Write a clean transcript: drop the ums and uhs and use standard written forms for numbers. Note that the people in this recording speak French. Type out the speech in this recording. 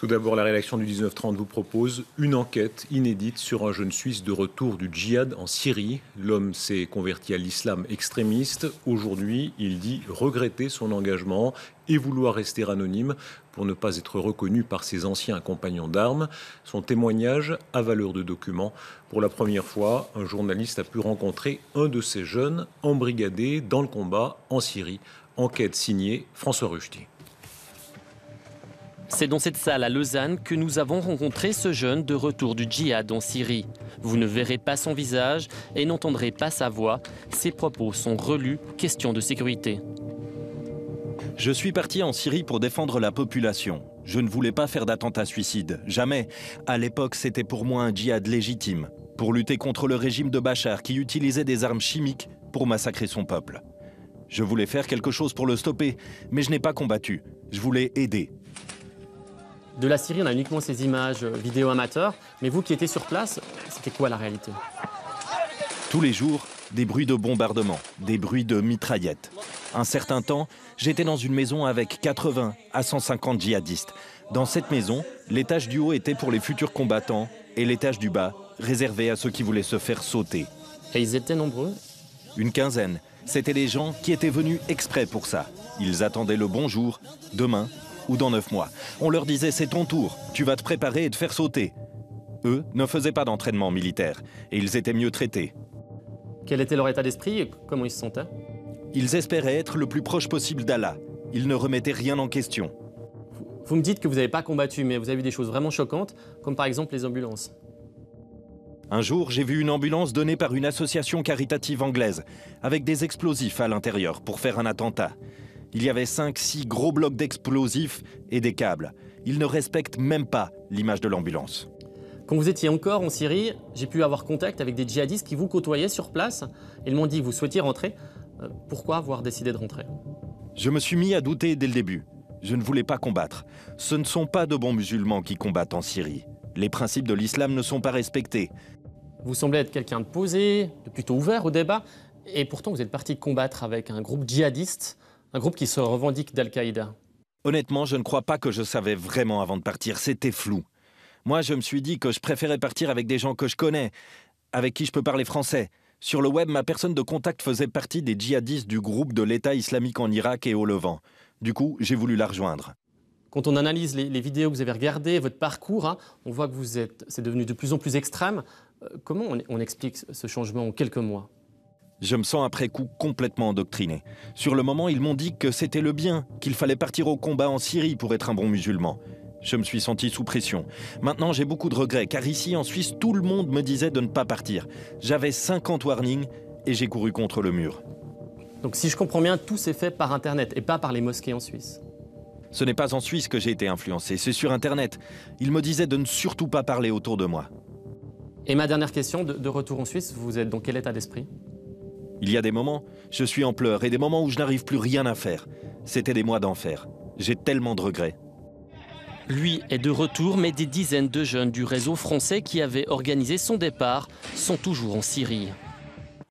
Tout d'abord, la rédaction du 1930 vous propose une enquête inédite sur un jeune Suisse de retour du djihad en Syrie. L'homme s'est converti à l'islam extrémiste. Aujourd'hui, il dit regretter son engagement et vouloir rester anonyme pour ne pas être reconnu par ses anciens compagnons d'armes. Son témoignage a valeur de document. Pour la première fois, un journaliste a pu rencontrer un de ces jeunes embrigadés dans le combat en Syrie. Enquête signée François Ruchti. C'est dans cette salle à Lausanne que nous avons rencontré ce jeune de retour du djihad en Syrie. Vous ne verrez pas son visage et n'entendrez pas sa voix. Ses propos sont relus, question de sécurité. Je suis parti en Syrie pour défendre la population. Je ne voulais pas faire d'attentat suicide, jamais. À l'époque, c'était pour moi un djihad légitime, pour lutter contre le régime de Bachar qui utilisait des armes chimiques pour massacrer son peuple. Je voulais faire quelque chose pour le stopper, mais je n'ai pas combattu. Je voulais aider. De la Syrie, on a uniquement ces images vidéo amateurs, mais vous qui étiez sur place, c'était quoi la réalité? Tous les jours, des bruits de bombardement, des bruits de mitraillettes. Un certain temps, j'étais dans une maison avec 80 à 150 djihadistes. Dans cette maison, l'étage du haut était pour les futurs combattants et l'étage du bas réservé à ceux qui voulaient se faire sauter. Et ils étaient nombreux? Une quinzaine. C'étaient des gens qui étaient venus exprès pour ça. Ils attendaient le bonjour, demain ou dans 9 mois. On leur disait c'est ton tour, tu vas te préparer et te faire sauter. Eux ne faisaient pas d'entraînement militaire et ils étaient mieux traités. Quel était leur état d'esprit et comment ils se sentaient? Ils espéraient être le plus proche possible d'Allah. Ils ne remettaient rien en question. Vous me dites que vous n'avez pas combattu, mais vous avez vu des choses vraiment choquantes, comme par exemple les ambulances. Un jour, j'ai vu une ambulance donnée par une association caritative anglaise, avec des explosifs à l'intérieur pour faire un attentat. Il y avait 5-6 gros blocs d'explosifs et des câbles. Ils ne respectent même pas l'image de l'ambulance. Quand vous étiez encore en Syrie, j'ai pu avoir contact avec des djihadistes qui vous côtoyaient sur place. Ils m'ont dit que vous souhaitiez rentrer. Pourquoi avoir décidé de rentrer? Je me suis mis à douter dès le début. Je ne voulais pas combattre. Ce ne sont pas de bons musulmans qui combattent en Syrie. Les principes de l'islam ne sont pas respectés. Vous semblez être quelqu'un de posé, de plutôt ouvert au débat. Et pourtant, vous êtes parti combattre avec un groupe djihadiste, un groupe qui se revendique d'Al-Qaïda. Honnêtement, je ne crois pas que je savais vraiment avant de partir. C'était flou. Moi, je me suis dit que je préférais partir avec des gens que je connais, avec qui je peux parler français. Sur le web, ma personne de contact faisait partie des djihadistes du groupe de l'État islamique en Irak et au Levant. Du coup, j'ai voulu la rejoindre. Quand on analyse les vidéos que vous avez regardées, votre parcours, on voit que c'est devenu de plus en plus extrême. Comment on explique ce changement en quelques mois? Je me sens après coup complètement endoctriné. Sur le moment, ils m'ont dit que c'était le bien, qu'il fallait partir au combat en Syrie pour être un bon musulman. Je me suis senti sous pression. Maintenant, j'ai beaucoup de regrets, car ici, en Suisse, tout le monde me disait de ne pas partir. J'avais 50 warnings et j'ai couru contre le mur. Donc si je comprends bien, tout s'est fait par Internet et pas par les mosquées en Suisse. Ce n'est pas en Suisse que j'ai été influencé, c'est sur Internet. Ils me disaient de ne surtout pas parler autour de moi. Et ma dernière question, de retour en Suisse, vous êtes dans quel état d'esprit? Il y a des moments, je suis en pleurs et des moments où je n'arrive plus rien à faire. C'était des mois d'enfer. J'ai tellement de regrets. Lui est de retour, mais des dizaines de jeunes du réseau français qui avaient organisé son départ sont toujours en Syrie.